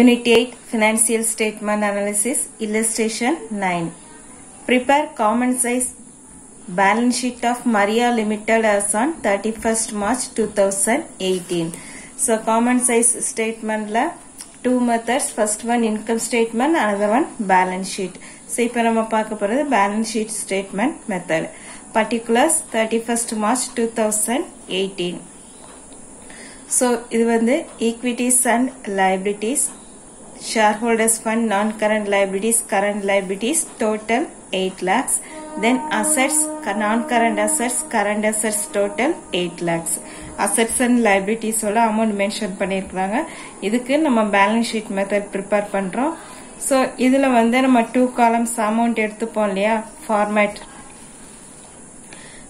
Unit 8 Financial Statement Analysis Illustration 9 Prepare common size balance sheet of Maria Limited as on 31st March 2018. So common size statement la two methods. First one income statement, another one balance sheet. So ipo nama paaka poradhu balance sheet statement method. Particulars 31st March 2018. So இது வந்து equities and liabilities, shareholders fund, non-current liabilities, current liabilities, total 8 lakhs. Then assets, non-current assets, current assets, total 8 lakhs. Assets and liabilities ஓட amount mention பண்ணிருக்காங்க. இதுக்கு நம்ம balance sheet method prepare பண்றோம். So இதுல வந்து நம்ம 2 columns amount எடுத்துப்போம் இல்லையா, format.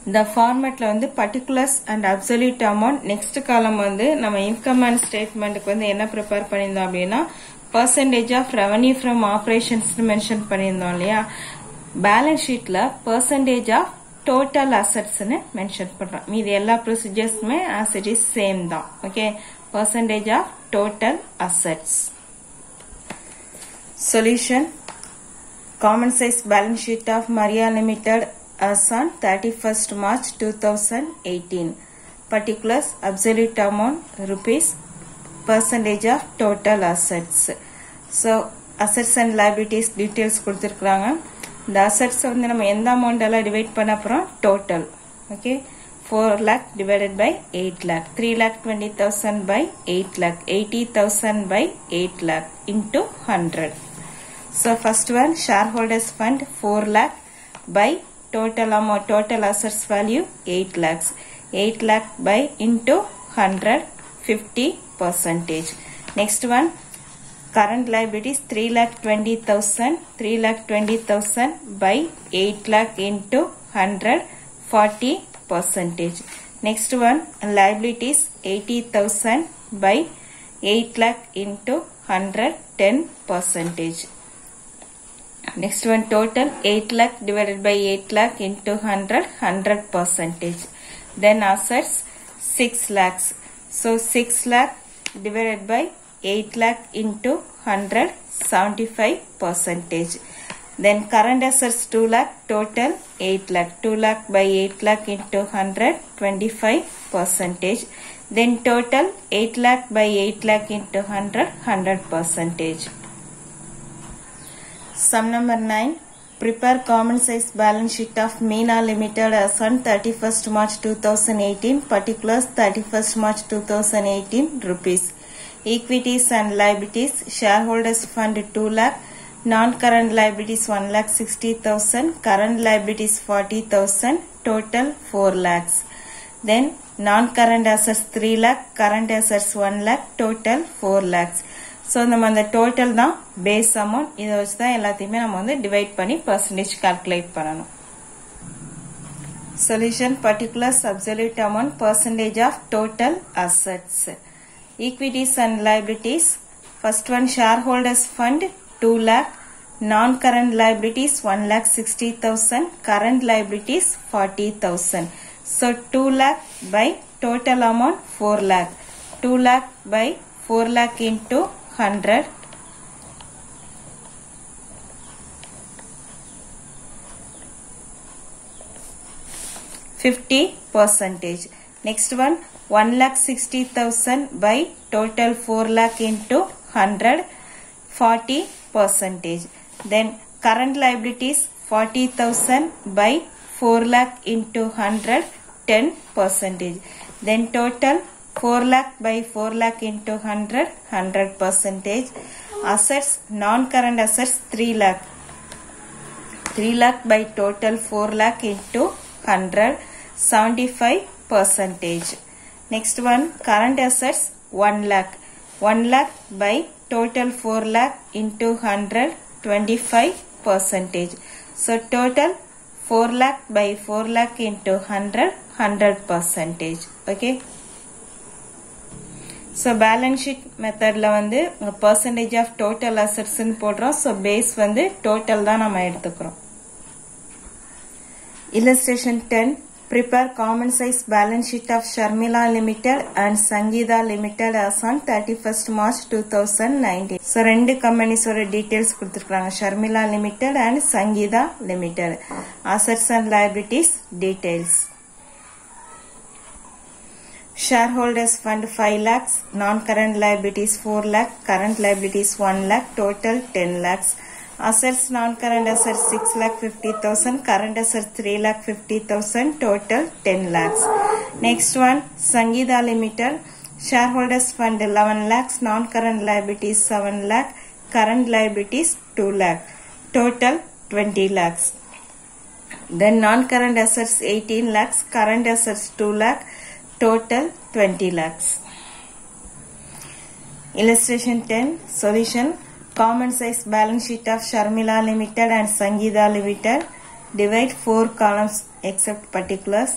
இந்த ஃபார்மேட்ல வந்து particulars and absolute amount. Next காலம் வந்து நம்ம இன்கம் அண்ட் ஸ்டேட்மெண்ட்க்கு வந்து என்ன ப்ரிப்பேர் பண்ணியிருந்தோம் அப்படின்னா percentage of revenue from operations mention பண்ணியிருந்தோம் இல்லையா. பேலன்ஸ் ஷீட்ல percentage of total assets mention பண்றோம். மீதி எல்லா ப்ரொசீஜர்ஸுமே as it is சேம் தான். Okay, percentage of total assets. Solution: common size balance sheet of Maria Limited as on 31st March 2018. Particulars: absolute amount rupees, percentage of total assets. So assets and liabilities details கொடுத்திருக்காங்க. இந்த assets வந்து நம்ம எந்த amount எல்லாம் divide பண்ண போறோம், total. Okay, 4 lakh divided by 8 lakh, 3,20,000 by 8 lakh, 80,000 by 8 lakh into 100. So first one, shareholders fund 4 lakh by total amount, total assets value 8 lakhs. 8 lakh by into 100, 50%. Next one, current liabilities 3,20,000, 3,20,000 by 8 lakh into 100, 40%. Next one, liabilities 80,000 by 8 lakh into 100, 10%. Next one, total 8 lakh divided by 8 lakh into 100, 100%. Then assets 6 lakhs. So 6 lakh divided by 8 lakh into 100, 75%. Then current assets 2 lakh, total 8 lakh. 2 lakh by 8 lakh into 100, 25%. Then total 8 lakh by 8 lakh into 100, 100%. Sum number 9. Prepare common size balance sheet of Meena Limited as on 31st March 2018. Particulars 31st March 2018 rupees. Equities and liabilities. Shareholders fund 2 lakh. Non-current liabilities 1,60,000. Current liabilities 40,000. Total 4 lakhs. Then non-current assets 3 lakh. Current assets 1 lakh. Total 4 lakhs. So நம்ம அந்த total தான் base amount. இதை வச்சு தான் எல்லாத்தையுமே நம்ம வந்து divide பண்ணி பர்சன்டேஜ் கால்குலேட் பண்ணணும். Solution: particulars, absolute amount, percentage of total assets. Equities and liabilities. First one, shareholders fund 2 lakh, non-current liabilities 1,60,000, current liabilities 40,000. So 2 lakh by total amount 4 lakh. 2 lakh by 4 lakh into 100, 50%. Next one, 1,60,000 by total 4 lakh into 100, 40%. Then current liabilities 40,000 by 4 lakh into 100, 10%. Then total 4 lakh by 4 lakh into 100, 100%. Assets, non-current assets 3 lakh. 3 lakh by total 4 lakh into 100, 75%. Next one, current assets 1 lakh. 1 lakh by total 4 lakh into 100, 25%. So total 4 lakh by 4 lakh into 100, 100%. Okay. So balance sheet மெத்தட்ல வந்து percentage of total assets ன்னு போடுறோம். So base வந்து total தான் நம்ம எடுத்துக்கிறோம். Illustration 10. Prepare common size balance sheet of Sharmila Limited and Sangeeta Limited as on 31st March 2019. So, ரெண்டு companies ஓட details கொடுத்திருக்காங்க. Sharmila Limited and Sangeeta Limited. Assets and liabilities details. Shareholders fund 5 lakhs, non-current liabilities 4 lakh, current liabilities 1 lakh, total 10 lakhs. Assets, non-current assets 6 lakh 50,000, current assets 3 lakh 50,000, total 10 lakhs. Next one, Sangeeta Limited. Shareholders fund 11 lakhs, non-current liabilities 7 lakh, current liabilities 2 lakh, total 20 lakhs. Then non-current assets 18 lakhs, current assets 2 lakh, total 20 lakhs. Illustration 10. Solution. Common size balance sheet of Sharmila Limited and Sangeeta Limited. Divide 4 columns except particulars.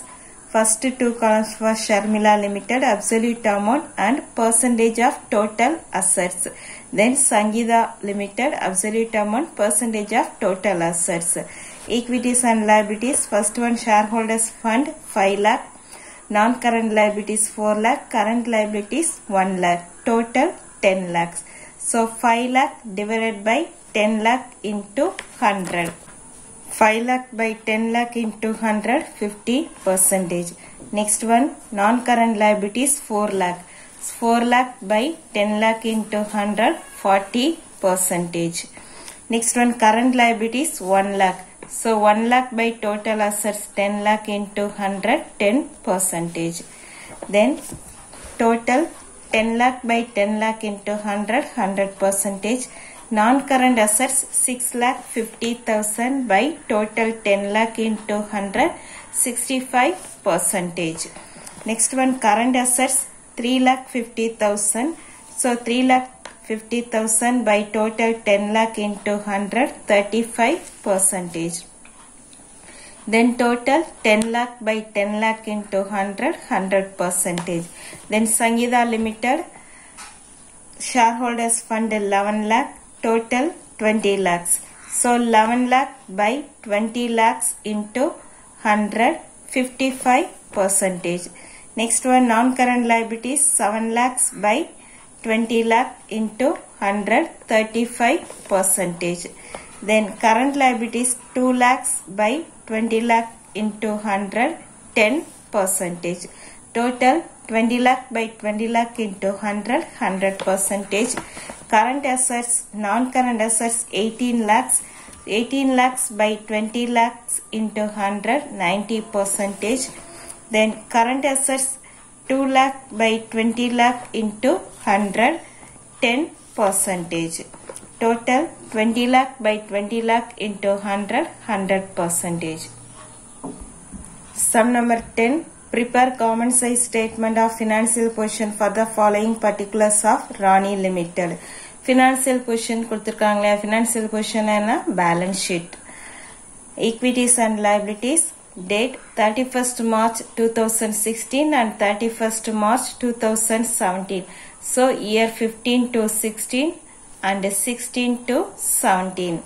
First 2 columns for Sharmila Limited, absolute amount and percentage of total assets. Then Sangeeta Limited, absolute amount, percentage of total assets. Equities and liabilities. First one, shareholders fund 5 lakh. Non-current liabilities 4 lakh, current liabilities 1 lakh, total 10 lakhs. So 5 lakh divided by 10 lakh into 100. 5 lakh by 10 lakh into 100, 50%. Next one, non-current liabilities 4 lakh. 4 lakh by 10 lakh into 100, 40%. Next one, current liabilities 1 lakh. So 1 lakh by total assets 10 lakh into 100, 10%. Then total 10 lakh by 10 lakh into 100, 100%. Non-current assets 6 lakh 50,000 by total 10 lakh into 100, 65%. Next one, current assets 3 lakh 50,000. So 3 lakh 50,000 by total 10 lakh into 100, 35%. Then total 10 lakh by 10 lakh into 100, 100%. Then Sangeeta Limited, shareholders fund 11 lakh, total 20 lakhs. So 11 lakh by 20 lakhs into 100, 55%. Next one, non-current liabilities 7 lakhs by 20 lakh into 100, 35%. Then current liabilities 2 lakhs by 20 lakh into 100, 10%. Total 20 lakh by 20 lakh into 100, 100%. Current assets, non-current assets 18 lakhs. 18 lakhs by 20 lakhs into 100, 90%. Then current assets 2 lakh by 20 lakh into 100, 10%. Total 20 lakh by 20 lakh into 100, 100%. Sum number 10. Prepare common size statement of financial position for the following particulars of Rani Limited. Financial position கொடுத்திருக்காங்களே, financial position என்ன? Balance sheet. Equities and liabilities. Date 31st March 2016 and 31st March 2017. So year 15 to 16 and 16 to 17.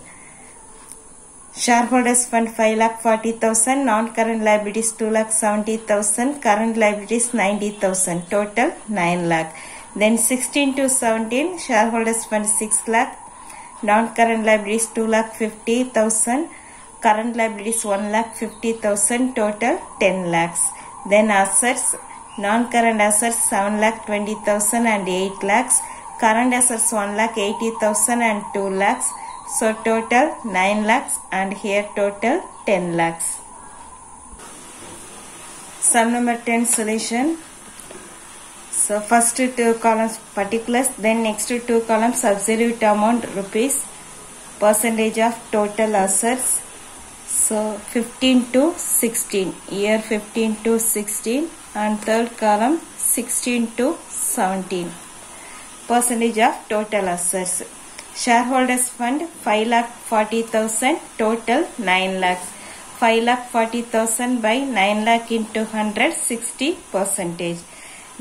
Shareholders fund 5 lakh 40,000, non-current liabilities 2 lakh 70,000, current liabilities 90,000, total 9 lakh. Then 16 to 17, shareholders fund 6 lakh, non-current liabilities 2 lakh 50,000, current liabilities 1 lakh 50,000, total 10 lakhs. Then assets, non-current assets 7 lakh 20,000 and 8 lakhs, current assets 1 lakh 80,000 and 2 lakhs. So total 9 lakhs and here total 10 lakhs. Sum number 10 solution. So first 2 columns particulars, then next 2 columns absolute amount rupees, percentage of total assets. So 15 to 16, year 15 to 16 and third column 16 to 17, percentage of total assets. Shareholders fund 5 lakh 40,000, total 9 lakhs. 5 lakh 40,000 by 9 lakh into 100, 60%.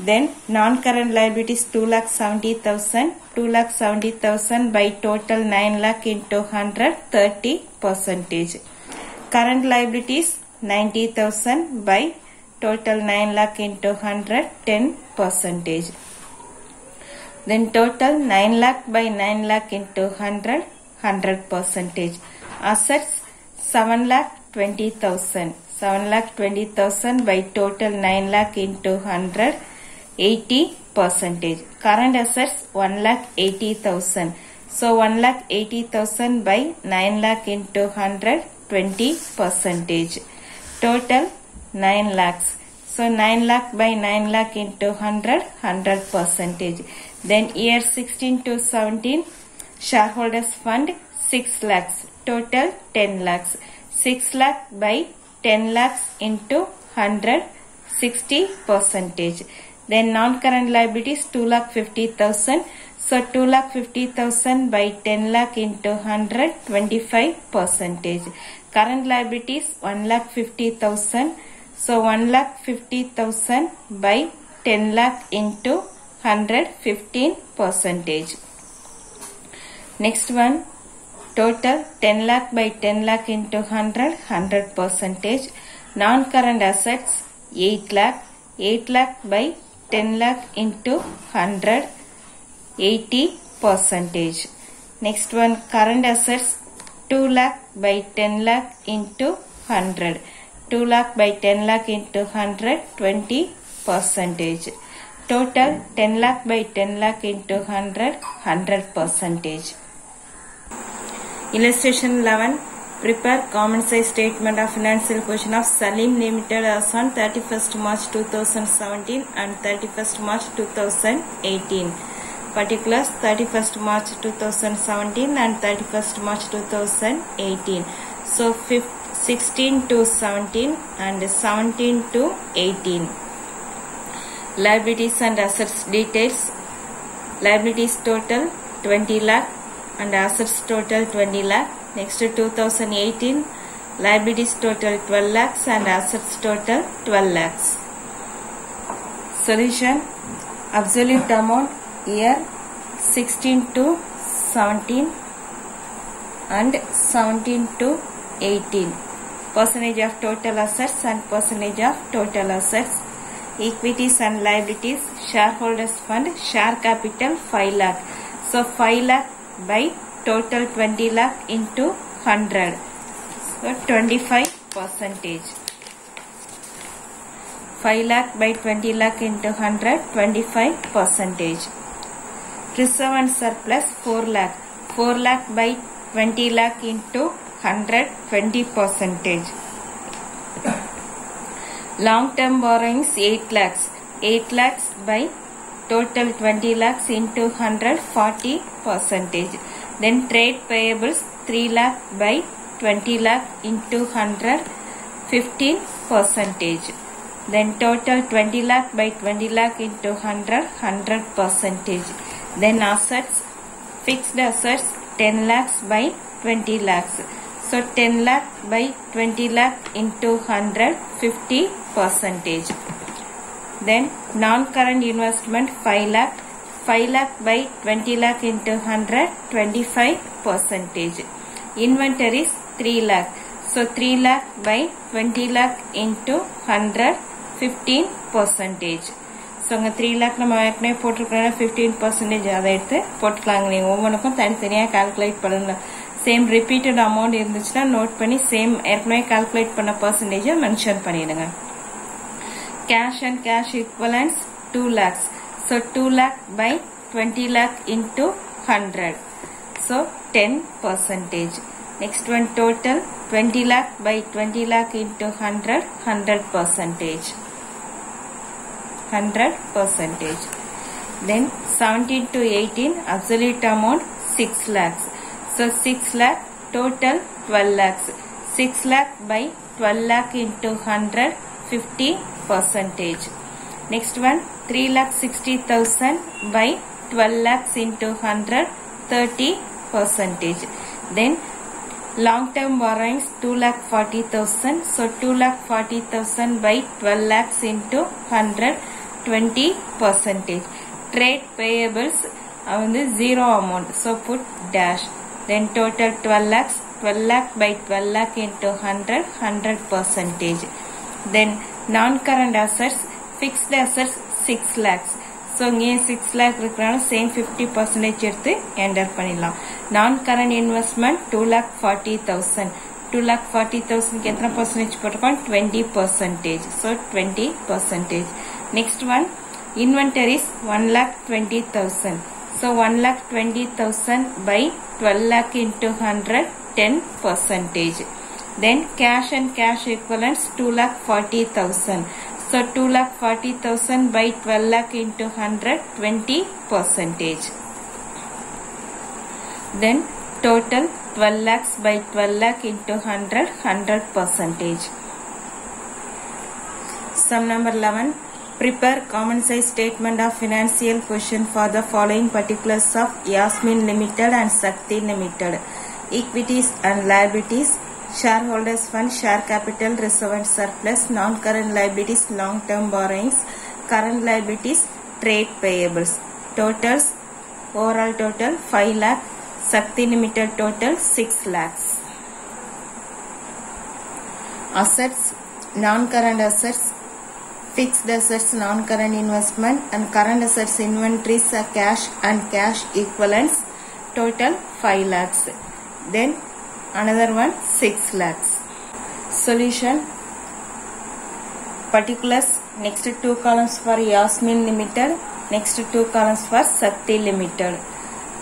Then non-current liabilities 2 lakh 70,000, 2 lakh 70,000 by total 9 lakh into 100, 30%. Current liabilities 90,000 by total 9 lakh into 100, 10%. Then total 9 lakh by 9 lakh into 100, 100%. Assets 7 lakh 20,000. 7 lakh 20,000 by total 9 lakh into 100, 80%. Current assets 1 lakh 80,000. So 1 lakh 80,000 by 9 lakh into 100, 20%. Total 9 lakhs. So 9 lakh by 9 lakh into 100, 100%. Then year 16 to 17, shareholders fund 6 lakhs. Total 10 lakhs. 6 lakh by 10 lakhs into 100, 60%. Then non-current liabilities 2 lakh 50,000. So 2 lakh 50,000 by 10 lakh into 100, 25%. Current liabilities 1 lakh 50,000. So 1 lakh 50,000 by 10 lakh into 100, 15%. Next one, total 10 lakh by 10 lakh into 100, 100%. Non-current assets 8 lakh. 8 lakh by 10 lakh into 100, 80%. Next one, current assets 2 lakh by 10 lakh into 100. 2 lakh by 10 lakh into 100, 20%. Total 10 lakh by 10 lakh into 100, 100%. Illustration 11. Prepare common size statement of financial position of Salim Limited as on 31st March 2017 and 31st March 2018. Particulars 31st March 2017 and 31st March 2018. So 16 to 17 and 17 to 18. Liabilities and assets details. Liabilities total 20 lakh and assets total 20 lakh. Next to 2018, liabilities total 12 lakhs and assets total 12 lakhs. Solution. Absolute amount year 16 to 17 and 17 to 18. Percentage of total assets and percentage of total assets. Equities and liabilities. Shareholders fund. Share capital 5 lakh. So 5 lakh by total 20 lakh into 100. So 25%. 5 lakh by 20 lakh into 100, 25%. Reserve and surplus 4 lakh. 4 lakh by 20 lakh into 100, 20%. Long term borrowings 8 lakhs. 8 lakhs by total 20 lakhs into 100, 40%. Then trade payables 3 lakh by 20 lakh into 100, 15%. Then total 20 lakh by 20 lakh into 100, 100%. Then assets, fixed assets 10 lakhs by 20 lakhs. So 10 lakh by 20 lakh into 100, 50%. Then non-current investment 5 lakh. 5 lakh by 20 lakh into 100, 25%. Inventories 3 lakh. So 3 lakh by 20 lakh into 100, 15%. So 3 lakh நம்ம ஏற்கனவே போட்டுருக்கோம் 15% அதை எடுத்து போட்டுக்கலாங்க. நீங்கள் ஒவ்வொன்றுக்கும் தனித்தனியாக calculate பண்ணல. சேம் ரிப்பீட்டட் அமௌண்ட் இருந்துச்சுன்னா நோட் பண்ணி சேம் ஏற்கனவே கால்குலேட் பண்ண பர்சன்டேஜை மென்ஷன் பண்ணிடுங்க. Cash and cash equivalents 2 lakhs. So 2 lakh by 20 lakh into 100. So 10%. Next one, total 20 lakh by 20 lakh into 100, 100%. 100%. Then 17 to 18, absolute amount 6 lakhs. So 6 lakh, total 12 lakhs. 6 lakh by 12 lakh into 100, 50%. Next one, 3 lakh 60,000 by 12 lakhs into 100, 30%. Then long term borrowings 2 lakh 40,000. So 2 lakh 40,000 by 12 lakhs into 100, 20%. Trade payables 0 amount. So put dash. Then total 12 lakhs, 12 lakh by 12 lakh into 100, 100%. Then non-current assets, fixed assets 6 lakhs. So இங்கே 6 lakh இருக்கிறனால same 50% எடுத்து enter பண்ணிடலாம். Non-current investment 2,40,000. 2,40,000 எத்தனை percentage போட்டிருக்கோம்? 20%. So 20%. Next one, inventories 1,20,000. So 1,20,000 by 12 lakh into 100, 10%. Then cash and cash equivalents 2,40,000. So 2,40,000 by 12 lakh into 100, 20%. Then total 12 lakhs by 12 lakh into 100, 100%. Sum number 11. Prepare common size statement of financial position for the following particulars of Yasmin Limited and Shakti Limited. Equities and liabilities, shareholders fund, share capital, reserve and surplus, non-current liabilities, long-term borrowings, current liabilities, trade payables. Totals, overall total 5 lakh, Shakti Limited total 6 lakhs. Assets, non-current assets, fixed assets, non-current investment, and current assets, inventories, cash and cash equivalents, total 5 lakhs. Then another one 6 lakhs. Solution. Particulars, next 2 columns for Yasmin Limited, next 2 columns for Shakti Limited.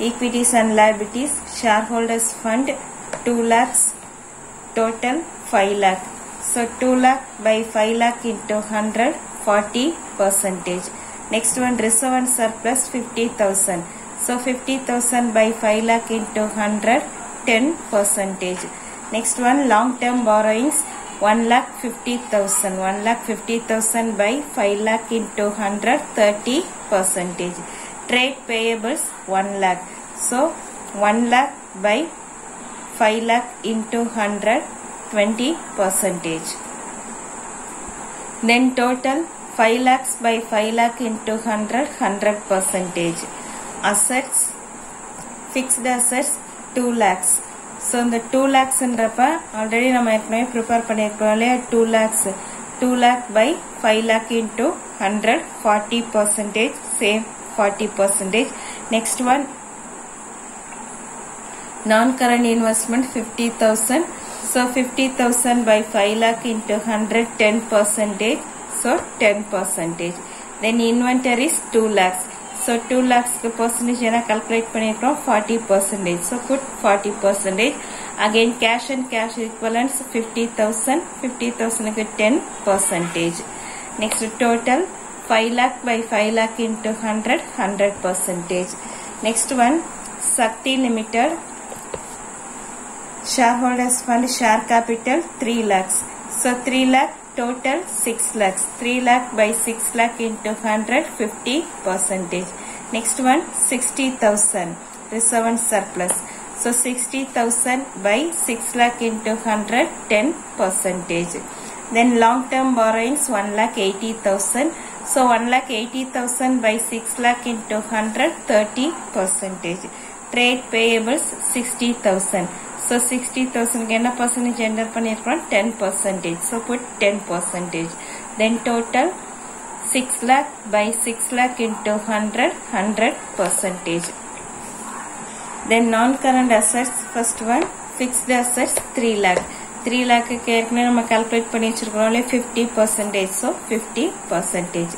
Equities and liabilities, shareholders fund 2 lakhs, total 5 lakh. So 2 lakh by 5 lakh into 100, 40%. Next one, reserve and surplus 50,000. So 50,000 by 5 lakh into 100, 10%. Next one, long-term borrowings 1,50,000. 1,50,000 by 5 lakh into 100, 30%. Trade payables 1 lakh. So 1 lakh by 5 lakh into 100, 20%. Then total 5 lakhs by 5 lakh into 100, 100%. Assets, fixed assets 2 lakhs. So இந்த 2 lakhs என்றப்ப already நம்ம ஏற்கனவே prepare பண்ணியிருக்கோம் இல்லையா 2 lakhs. 2 lakh by 5 lakh into 100, 40%. Same 40%. Next one, non-current investment 50,000. So 50,000 by 5 lakh into 100, 10%. So 10%. Then inventories 2 lakhs. So 2 lakhs percentage calculate பண்ணிருக்கோம் 40%. So put 40%. Again cash and cash equivalents 50,000. 50,000 க்கு 10%. Next total 5 lakh by 5 lakh into 100, 100%. Next one, Shakti Limited. Shareholders fund, share capital 3 lakhs. So 3 lakh, total 6 lakhs. 3 lakh by 6 lakh into 100, 50%. Next one, 60,000. Reserve and surplus. So 60,000 by 6 lakh into 100, 10%. Then long-term borrowings 1,80,000. So 1,80,000 by 6 lakh into 100, 30%. Trade payables 60,000. So 60,000 க்கு என்ன percentage enter பண்ணிருக்கோம் 10%. So put 10%. Then total 6 lakh by 6 lakh into 100, 100%. Then non-current assets, first one, fixed assets 3 lakh. 3 lakh க்கு ஏற்கனவே நம்ம calculate பண்ணி வச்சிருக்கோம் 50%. So 50%.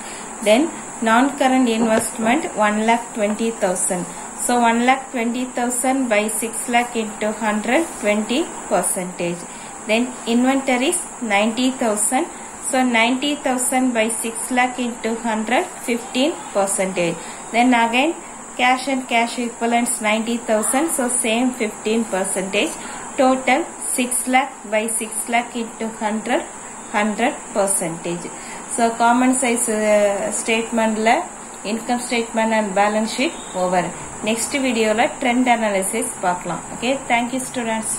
Then non-current investment 1,20,000. So 1,20,000 by 6 lakh into 100, 20%. Then inventories 90,000. So 90,000 by 6 lakh into 100, 15%. Then again cash and cash equivalents 90,000. So same 15%. Total 6 lakh by 6 lakh into 100, 100%. So common size statement la income statement and balance sheet over. Next video la trend analysis பார்க்கலாம். Okay, thank you students.